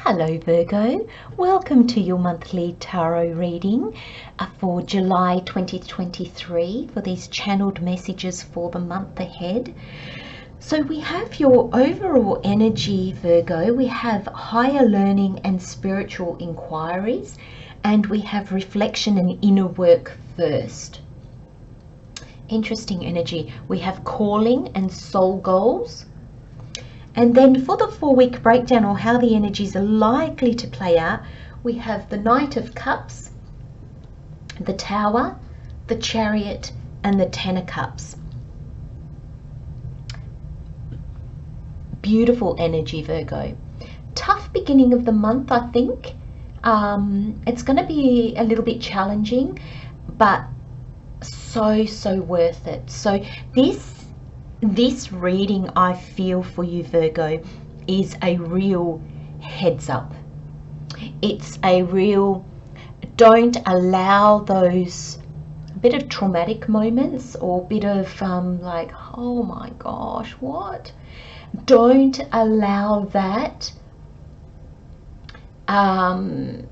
Hello Virgo, welcome to your monthly tarot reading for July 2023 for these channeled messages for the month ahead. So we have your overall energy, Virgo. We have higher learning and spiritual inquiries, and we have reflection and inner work first. Interesting energy. We have calling and soul goals. And then for the 4-week breakdown, or how the energies are likely to play out, we have the Knight of Cups, the Tower, the Chariot, and the Ten of Cups. Beautiful energy, Virgo. Tough beginning of the month, I think. It's going to be a little bit challenging, but so worth it. So this reading, I feel, for you, Virgo, is a real heads up. It's a real, don't allow those bit of traumatic moments or bit of like, oh my gosh, what? Don't allow that to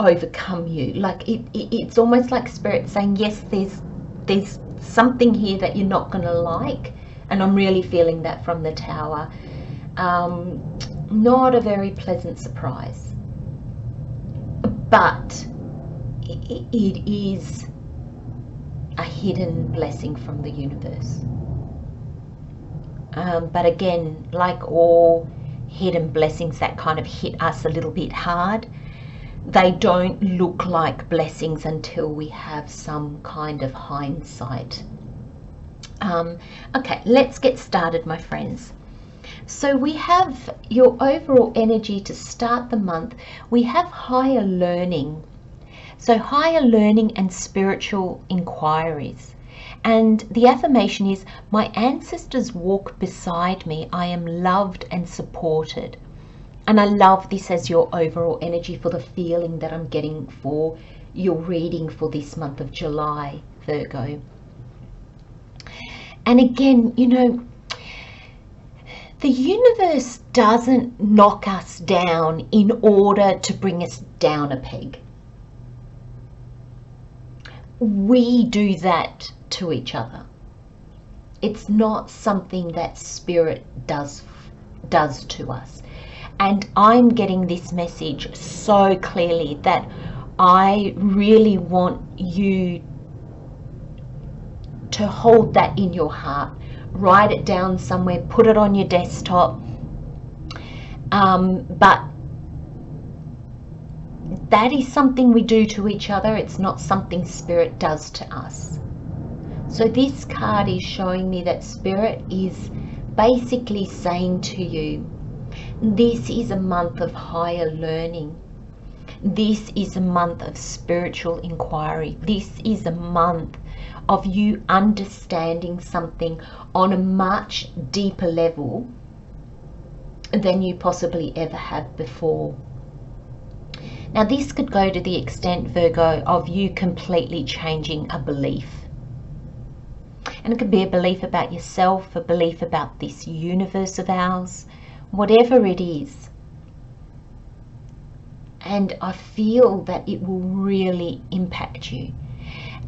overcome you. Like it's almost like Spirit saying, yes, there's something here that you're not going to like, and I'm really feeling that from the Tower. Not a very pleasant surprise, but it is a hidden blessing from the universe. But again, like all hidden blessings that kind of hit us a little bit hard, they don't look like blessings until we have some kind of hindsight. Okay, let's get started, my friends. So we have your overall energy to start the month. We have higher learning. So higher learning and spiritual inquiries. And the affirmation is, my ancestors walk beside me. I am loved and supported. And I love this as your overall energy for the feeling that I'm getting for your reading for this month of July, Virgo. And again, you know, the universe doesn't knock us down in order to bring us down a peg. We do that to each other. It's not something that Spirit does to us. And I'm getting this message so clearly that I really want you to hold that in your heart. Write it down somewhere, put it on your desktop. But that is something we do to each other. It's not something Spirit does to us. So this card is showing me that Spirit is basically saying to you, this is a month of higher learning. This is a month of spiritual inquiry. This is a month of you understanding something on a much deeper level than you possibly ever have before. Now this could go to the extent, Virgo, of you completely changing a belief. And it could be a belief about yourself, a belief about this universe of ours, whatever it is. And I feel that it will really impact you.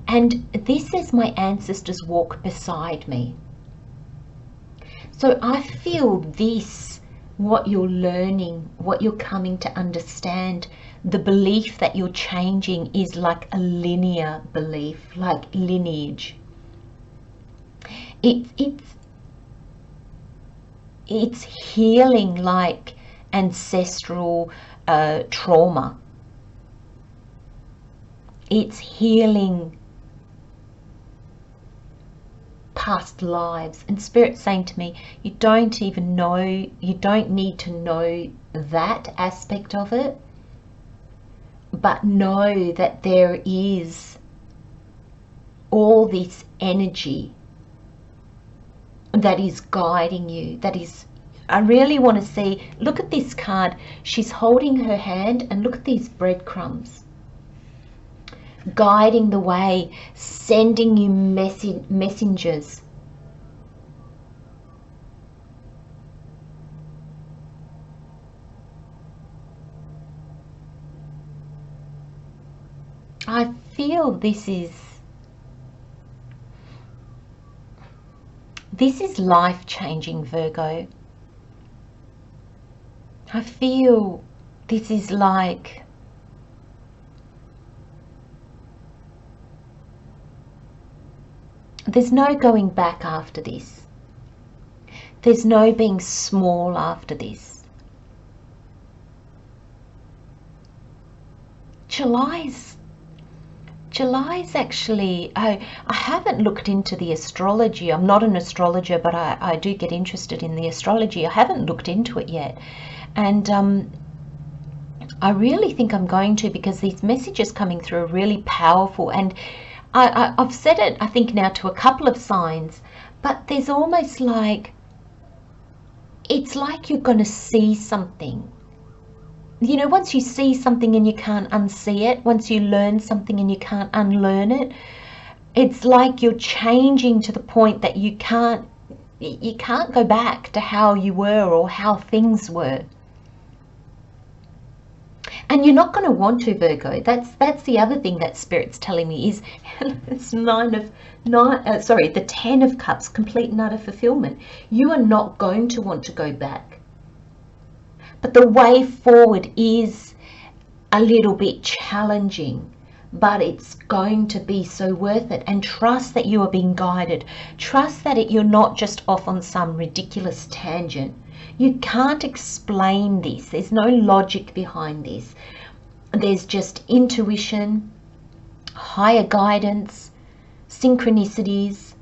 And this is, my ancestors walk beside me. So I feel this, what you're learning, what you're coming to understand, the belief that you're changing is like a linear belief, like lineage. It's healing like ancestral trauma. It's healing past lives. And Spirit saying to me, you don't even know, you don't need to know that aspect of it, but know that there is all this energy that is guiding you, that is, I really want to see, look at this card, she's holding her hand and look at these breadcrumbs, guiding the way, sending you messengers. I feel this is life-changing, Virgo. I feel this is like there's no going back after this. There's no being small after this. July's actually, I haven't looked into the astrology. I'm not an astrologer, but I do get interested in the astrology. I haven't looked into it yet. And I really think I'm going to, because these messages coming through are really powerful. And I've said it, I think, now to a couple of signs, but there's almost like, it's like you're going to see something. You know, once you see something and you can't unsee it, once you learn something and you can't unlearn it, it's like you're changing to the point that you can't go back to how you were or how things were. And you're not going to want to, Virgo. That's the other thing that Spirit's telling me is it's the 10 of Cups, complete and utter fulfillment. You are not going to want to go back. But the way forward is a little bit challenging, but it's going to be so worth it. And trust that you are being guided. Trust that you're not just off on some ridiculous tangent. You can't explain this. There's no logic behind this. There's just intuition, higher guidance, synchronicities,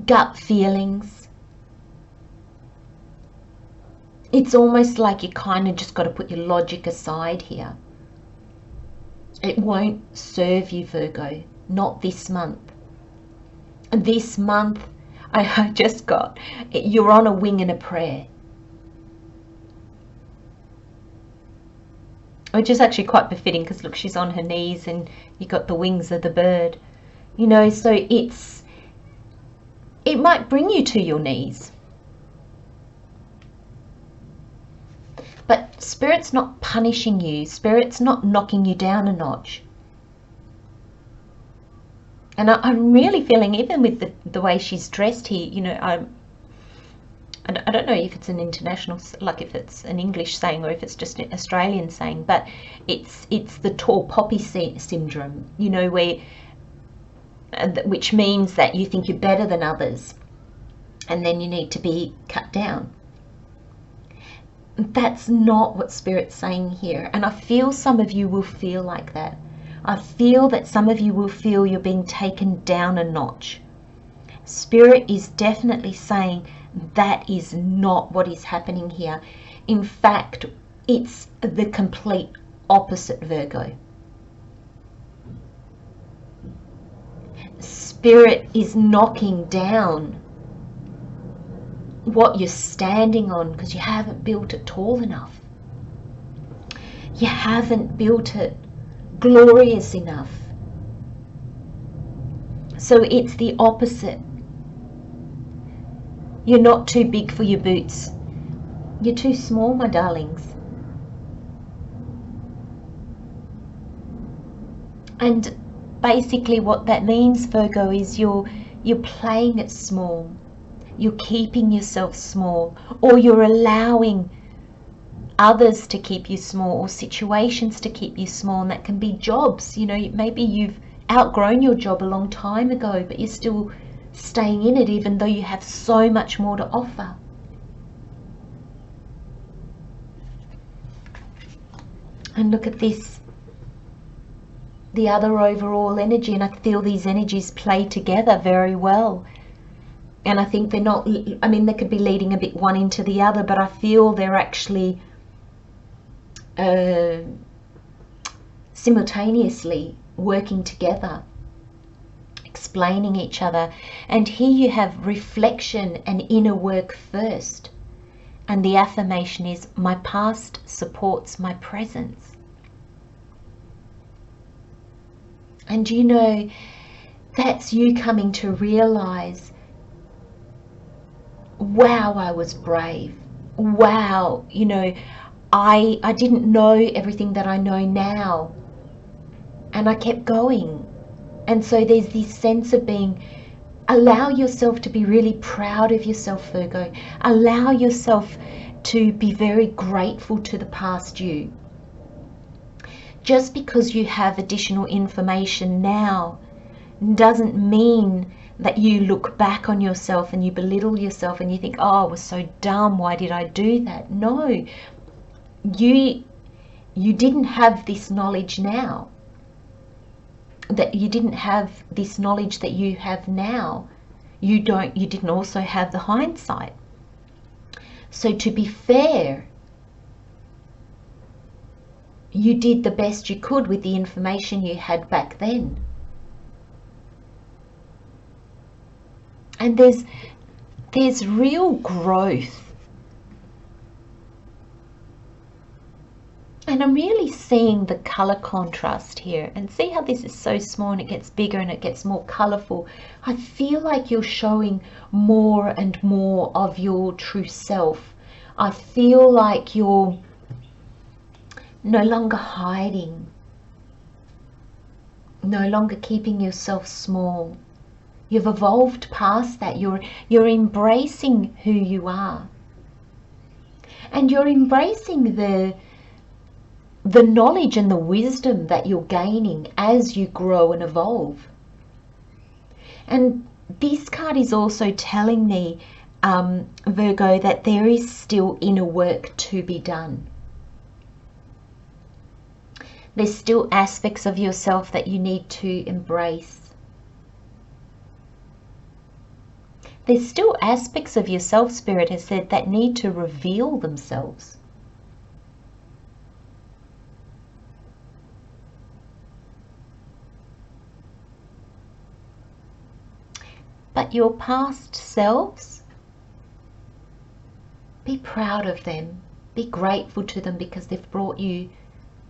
gut feelings. It's almost like you kind of just got to put your logic aside here. It won't serve you, Virgo. Not this month. This month, I just got, you're on a wing and a prayer. Which is actually quite befitting, because look, she's on her knees and you got the wings of the bird. You know, so it might bring you to your knees. But Spirit's not punishing you. Spirit's not knocking you down a notch. And I'm really feeling, even with the way she's dressed here, you know, I don't know if it's an international, like if it's an English saying or if it's just an Australian saying, but it's the tall poppy syndrome, you know, which means that you think you're better than others and then you need to be cut down. That's not what Spirit's saying here. And I feel some of you will feel like that. I feel that some of you will feel you're being taken down a notch. Spirit is definitely saying that is not what is happening here. In fact, it's the complete opposite, Virgo. Spirit is knocking down what you're standing on, because you haven't built it tall enough. You haven't built it glorious enough. So it's the opposite. You're not too big for your boots. You're too small, my darlings. And basically what that means, Virgo, is you're playing it small. You're keeping yourself small, or you're allowing others to keep you small, or situations to keep you small. And that can be jobs. You know, maybe you've outgrown your job a long time ago, but you're still staying in it even though you have so much more to offer. And look at this, the other overall energy, and I feel these energies play together very well. And I think they're not, I mean, they could be leading a bit one into the other, but I feel they're actually simultaneously working together, explaining each other. And here you have reflection and inner work first. And the affirmation is, my past supports my presence. And you know, that's you coming to realize, wow, I was brave. Wow, you know, I didn't know everything that I know now. And I kept going. And so there's this sense of being, allow yourself to be really proud of yourself, Virgo. Allow yourself to be very grateful to the past you. Just because you have additional information now doesn't mean that you look back on yourself and you belittle yourself and you think, oh, I was so dumb, why did I do that? No, you didn't have this knowledge now. That you didn't have this knowledge that you have now. You didn't also have the hindsight. So to be fair, you did the best you could with the information you had back then. And there's real growth. And I'm really seeing the color contrast here. And see how this is so small and it gets bigger and it gets more colorful. I feel like you're showing more and more of your true self. I feel like you're no longer hiding, no longer keeping yourself small. You've evolved past that. You're embracing who you are. And you're embracing the knowledge and the wisdom that you're gaining as you grow and evolve. And this card is also telling me, Virgo, that there is still inner work to be done. There's still aspects of yourself that you need to embrace. There's still aspects of yourself, Spirit has said, that need to reveal themselves. But your past selves, be proud of them. Be grateful to them because they've brought you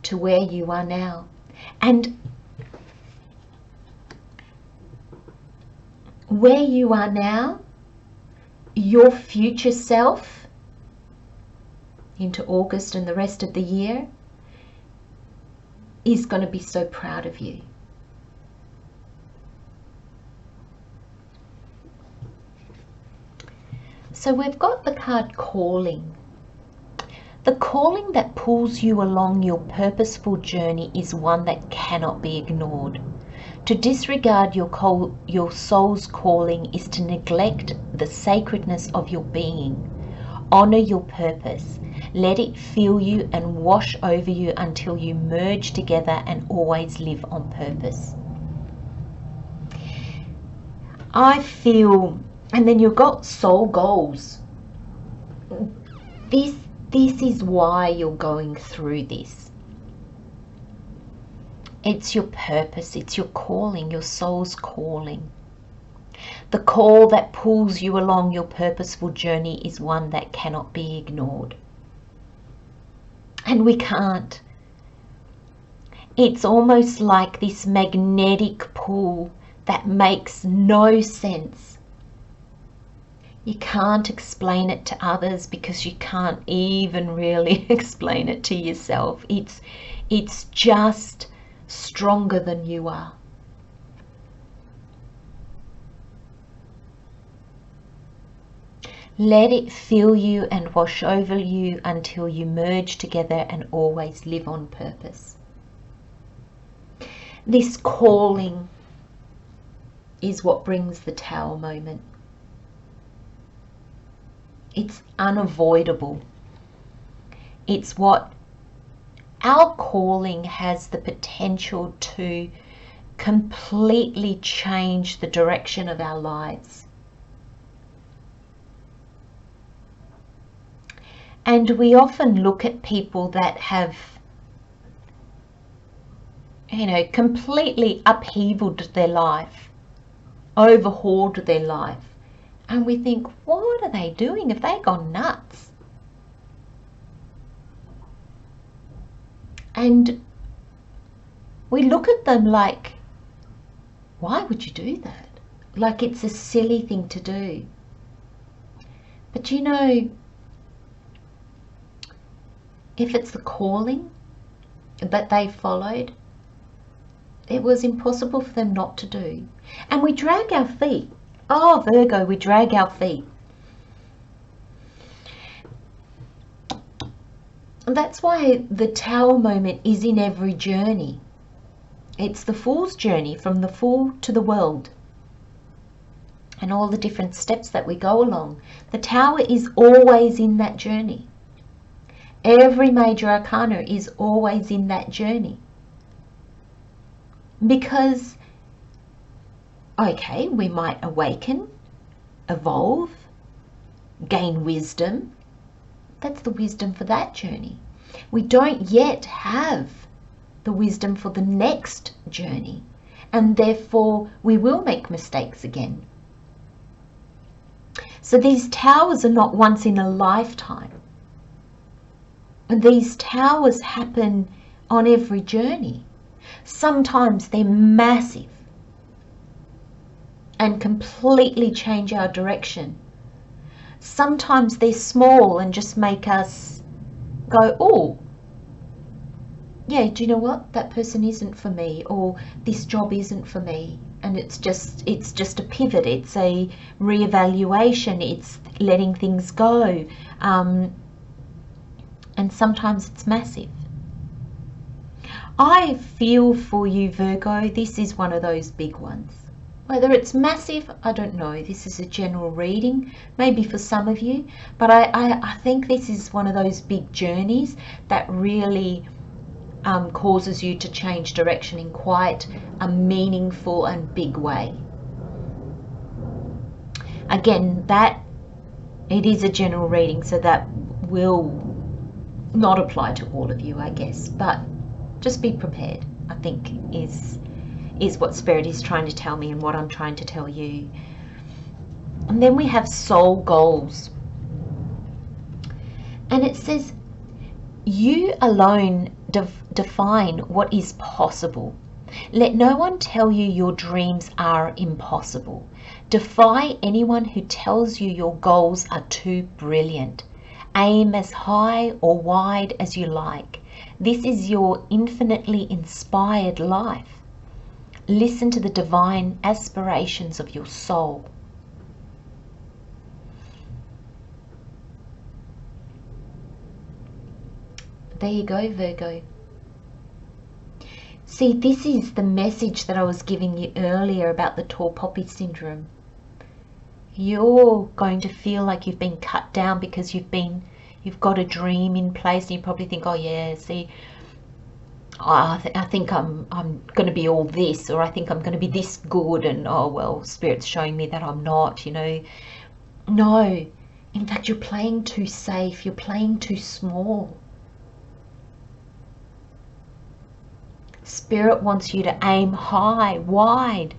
to where you are now. And where you are now, your future self into August and the rest of the year is going to be so proud of you. So we've got the card calling. The calling that pulls you along your purposeful journey is one that cannot be ignored. To disregard your soul's calling is to neglect the sacredness of your being. Honor your purpose. Let it fill you and wash over you until you merge together and always live on purpose. I feel, and then you've got soul goals. This is why you're going through this. It's your purpose, it's your calling, your soul's calling. The call that pulls you along your purposeful journey is one that cannot be ignored. And we can't. It's almost like this magnetic pull that makes no sense. You can't explain it to others because you can't even really explain it to yourself. It's just stronger than you are. Let it fill you and wash over you until you merge together and always live on purpose. This calling is what brings the Tower moment. It's unavoidable. It's what our calling has the potential to completely change the direction of our lives. And we often look at people that have, completely upheavaled their life, overhauled their life. And we think, what are they doing? Have they gone nuts? And we look at them like, why would you do that? Like it's a silly thing to do. But if it's the calling that they followed, It was impossible for them not to do. And we drag our feet. Oh, Virgo, we drag our feet. And that's why the Tower moment is in every journey. It's the Fool's journey, from the Fool to the world. And all the different steps that we go along. The Tower is always in that journey. Every major arcana is always in that journey. Because, okay, we might awaken, evolve, gain wisdom. That's the wisdom for that journey. We don't yet have the wisdom for the next journey, and therefore we will make mistakes again. So these towers are not once in a lifetime. And these towers happen on every journey. Sometimes they're massive and completely change our direction. Sometimes they're small and just make us go, oh, yeah, do you know what? That person isn't for me, or this job isn't for me. And it's just a pivot. It's a reevaluation. It's letting things go. And sometimes it's massive. I feel for you, Virgo. This is one of those big ones. Whether it's massive, I don't know. This is a general reading, maybe for some of you. But I think this is one of those big journeys that really causes you to change direction in quite a meaningful and big way. Again, it is a general reading, so that will not apply to all of you, I guess, but just be prepared, I think, is what Spirit is trying to tell me and what I'm trying to tell you. And then we have soul goals. And it says, you alone define what is possible. Let no one tell you your dreams are impossible. Defy anyone who tells you your goals are too brilliant. Aim as high or wide as you like. This is your infinitely inspired life. Listen to the divine aspirations of your soul. There you go, Virgo. See, this is the message that I was giving you earlier about the tall poppy syndrome. You're going to feel like you've been cut down because you've got a dream in place, and you probably think, oh yeah, see, I think I'm going to be all this, or I think I'm going to be this good, and oh well, Spirit's showing me that I'm not, you know. No, in fact, you're playing too safe, you're playing too small. Spirit wants you to aim high, wide.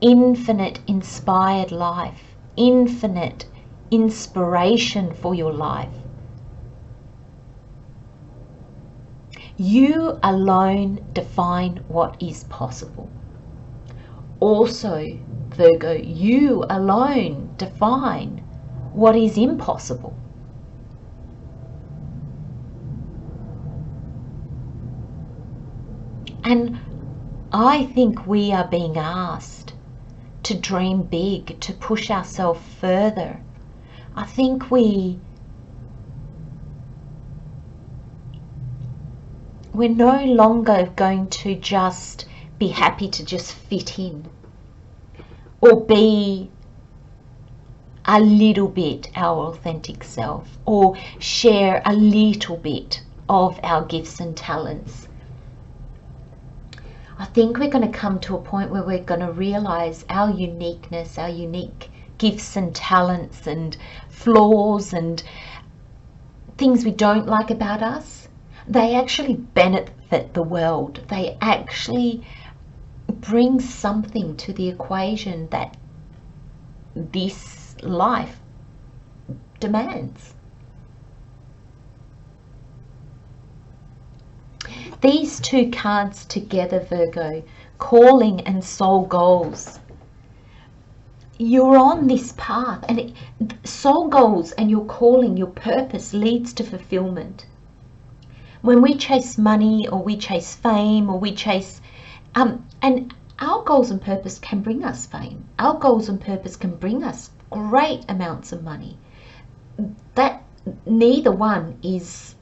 Infinite inspired life, infinite inspiration for your life. You alone define what is possible. Also, Virgo, you alone define what is impossible. And I think we are being asked to dream big, to push ourselves further. I think we're no longer going to just be happy to just fit in or be a little bit our authentic self, or share a little bit of our gifts and talents. I think we're going to come to a point where we're going to realize our uniqueness, our unique gifts and talents and flaws and things we don't like about us. They actually benefit the world. They actually bring something to the equation that this life demands. These two cards together, Virgo, calling and soul goals. You're on this path, and soul goals and your calling, your purpose leads to fulfillment. When we chase money, or we chase fame, or we chase And our goals and purpose can bring us fame. Our goals and purpose can bring us great amounts of money. That neither one is,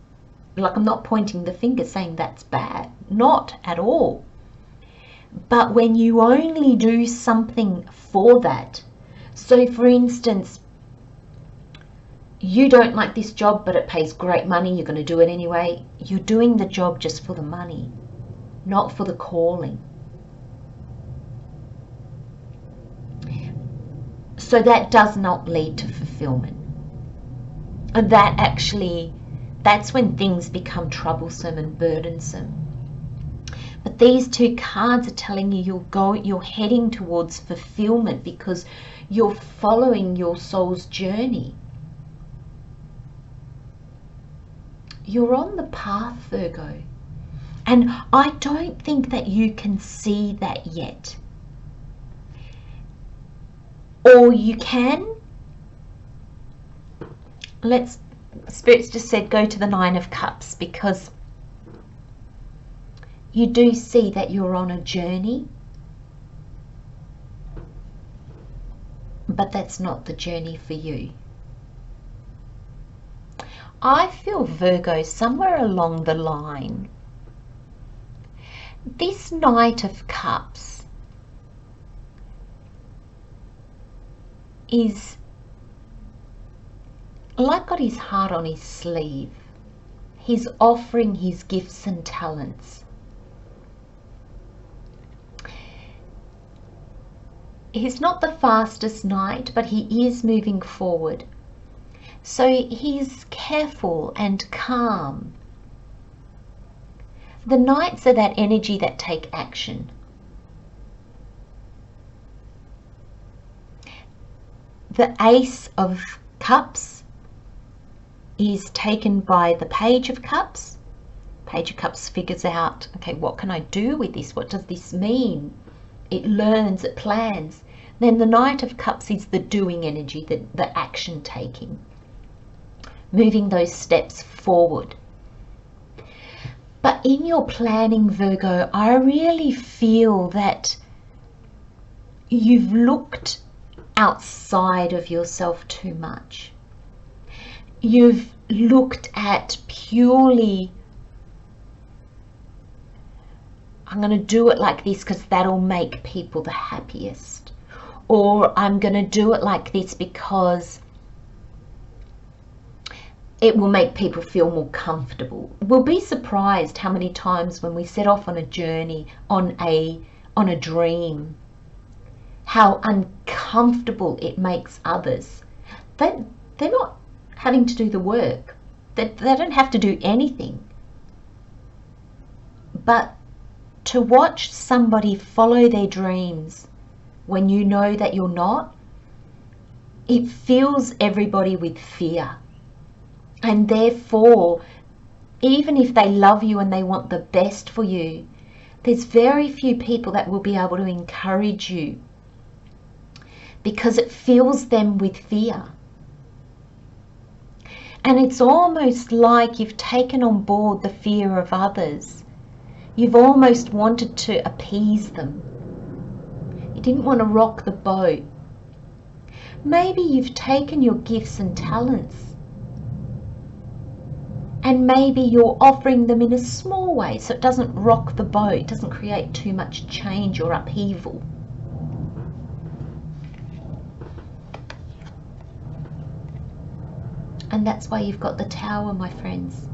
like, I'm not pointing the finger saying that's bad, not at all. But when you only do something for that, so for instance, you don't like this job but it pays great money, you're going to do it anyway. You're doing the job just for the money, not for the calling. So that does not lead to fulfillment. And that's when things become troublesome and burdensome. But these two cards are telling you you're heading towards fulfillment because you're following your soul's journey. You're on the path, Virgo. And I don't think that you can see that yet. Or you can. Spirit's just said go to the Nine of Cups, because you do see that you're on a journey, but that's not the journey for you. I feel, Virgo, somewhere along the line, this Knight of Cups is like got his heart on his sleeve. He's offering his gifts and talents. He's not the fastest knight, but he is moving forward. So he's careful and calm. The knights are that energy that take action. The Ace of Cups is taken by the Page of Cups. Page of Cups figures out, okay, what can I do with this? What does this mean? It learns, it plans. Then the Knight of Cups is the doing energy, the action taking, moving those steps forward. But in your planning, Virgo, I really feel that you've looked outside of yourself too much. You've looked at purely, I'm going to do it like this because that'll make people the happiest. Or I'm going to do it like this because it will make people feel more comfortable. We'll be surprised how many times when we set off on a journey, on a dream, how uncomfortable it makes others. They're not having to do the work. They don't have to do anything. But to watch somebody follow their dreams when you know that you're not, it fills everybody with fear. And therefore, even if they love you and they want the best for you, there's very few people that will be able to encourage you because it fills them with fear. And it's almost like you've taken on board the fear of others. You've almost wanted to appease them. You didn't want to rock the boat. Maybe you've taken your gifts and talents, and maybe you're offering them in a small way so it doesn't rock the boat, doesn't create too much change or upheaval. And that's why you've got the Tower, my friends.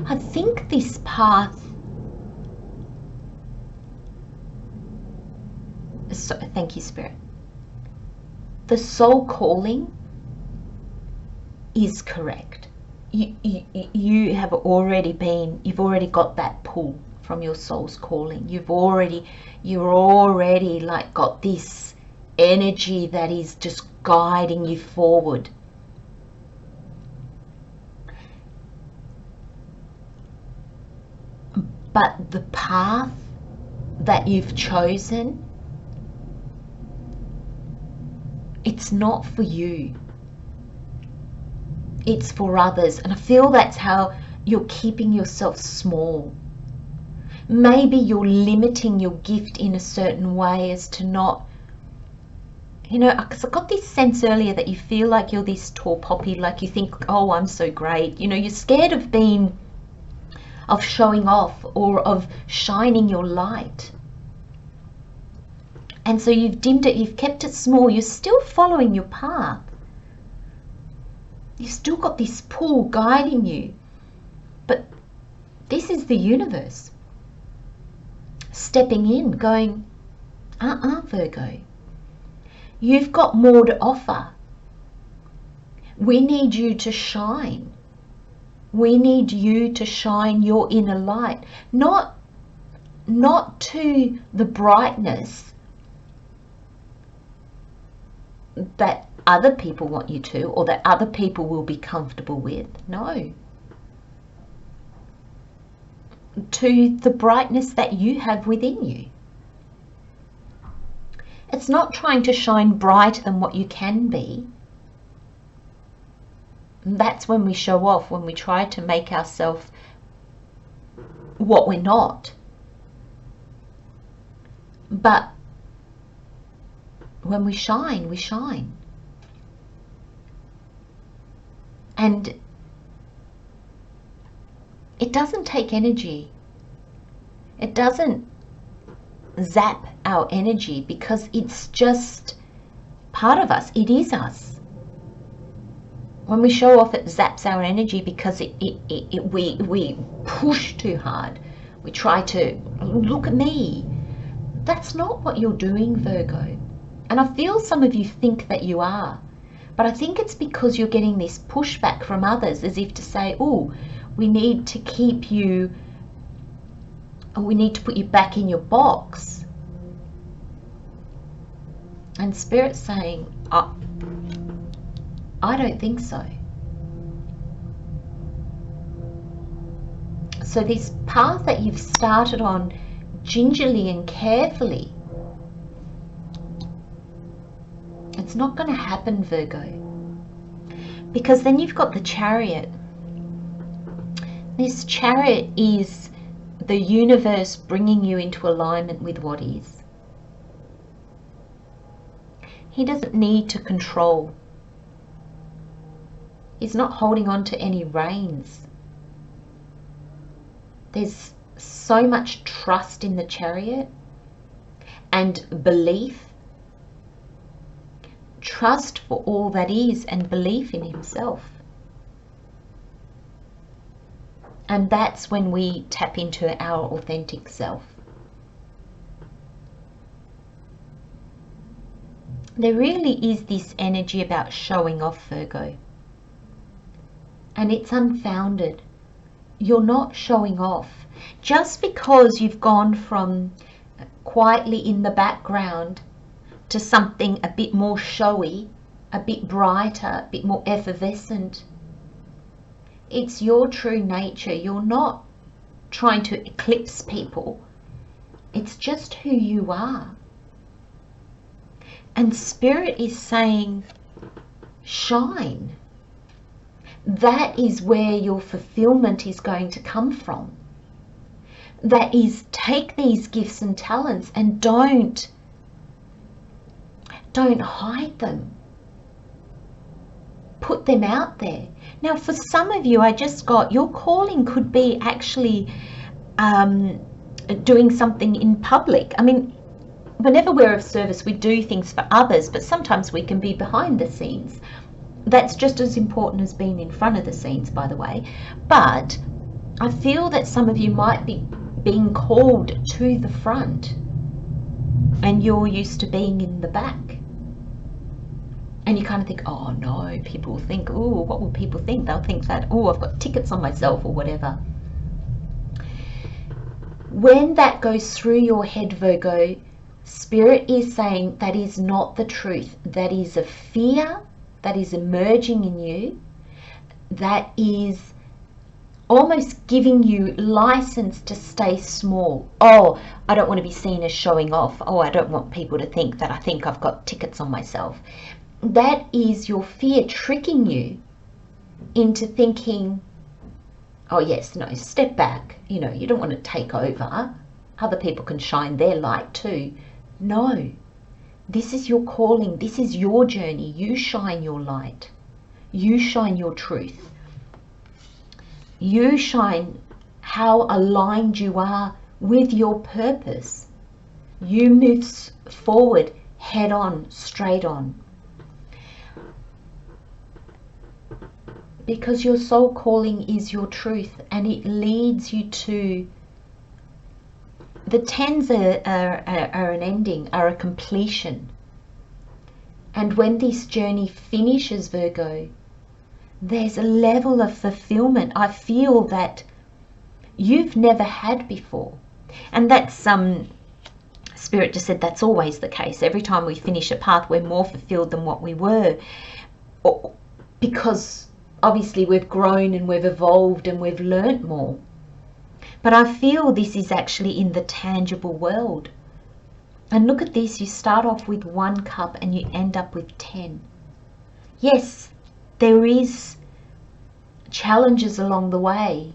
I think this path, so, thank you, Spirit. The soul calling is correct. You have already been, you've already got that pull from your soul's calling. You're already like got this energy that is just guiding you forward. But the path that you've chosen, it's not for you. It's for others. And I feel that's how you're keeping yourself small. Maybe you're limiting your gift in a certain way as to not, you know, because I got this sense earlier that you feel like you're this tall poppy, like you think, oh, I'm so great. You know, you're scared of showing off or of shining your light. And so you've dimmed it, you've kept it small, you're still following your path. You've still got this pull guiding you. But this is the universe stepping in, going, Virgo, you've got more to offer. We need you to shine. We need you to shine your inner light, not to the brightness that other people want you to, or that other people will be comfortable with. No. To the brightness that you have within you. It's not trying to shine brighter than what you can be. And that's when we show off, when we try to make ourselves what we're not. But when we shine, we shine. And it doesn't take energy. It doesn't zap our energy, because it's just part of us. It is us. When we show off, it zaps our energy because we push too hard. We try to look at me. That's not what you're doing, Virgo. And I feel some of you think that you are. But I think it's because you're getting this pushback from others, as if to say, oh, we need to keep you, or we need to put you back in your box. And Spirit's saying, oh, I don't think so. So this path that you've started on gingerly and carefully, it's not going to happen, Virgo. Because then you've got the Chariot. This Chariot is the universe bringing you into alignment with what is. He doesn't need to control. He's not holding on to any reins. There's so much trust in the Chariot and belief. Trust for all that is and belief in himself. And that's when we tap into our authentic self. There really is this energy about showing off, Virgo. And it's unfounded. You're not showing off. Just because you've gone from quietly in the background to something a bit more showy, a bit brighter, a bit more effervescent. It's your true nature. You're not trying to eclipse people. It's just who you are. And Spirit is saying, shine. That is where your fulfillment is going to come from. That is, take these gifts and talents and don't hide them. Put them out there. Now, for some of you, I just got, your calling could be actually doing something in public. I mean, whenever we're of service, we do things for others, but sometimes we can be behind the scenes. That's just as important as being in front of the scenes, by the way. But I feel that some of you might be being called to the front and you're used to being in the back. And you kind of think, oh no, people will think, oh, what will people think? They'll think that, oh, I've got tickets on myself or whatever. When that goes through your head, Virgo, Spirit is saying that is not the truth. That is a fear that is emerging in you, that is almost giving you license to stay small. Oh, I don't want to be seen as showing off. Oh, I don't want people to think that I think I've got tickets on myself. That is your fear tricking you into thinking, oh yes, no, step back. You know, you don't want to take over. Other people can shine their light too. No, this is your calling. This is your journey. You shine your light. You shine your truth. You shine how aligned you are with your purpose. You move forward, head on, straight on. Because your soul calling is your truth, and it leads you to the 10s are an ending, are a completion. And when this journey finishes, Virgo, there's a level of fulfillment I feel that you've never had before. And that's Spirit just said that's always the case. Every time we finish a path, we're more fulfilled than what we were, because obviously we've grown and we've evolved and we've learnt more. But I feel this is actually in the tangible world. And look at this, you start off with 1 cup and you end up with 10. Yes, there is challenges along the way,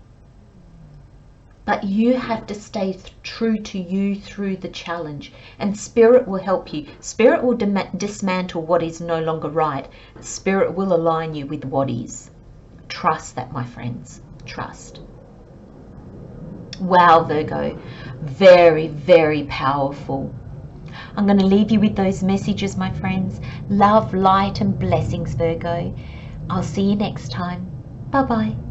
but you have to stay true to you through the challenge, and Spirit will help you. Spirit will dismantle what is no longer right. Spirit will align you with what is. Trust that, my friends. Trust. Wow, Virgo. Very, very powerful. I'm going to leave you with those messages, my friends. Love, light, and blessings, Virgo. I'll see you next time. Bye-bye.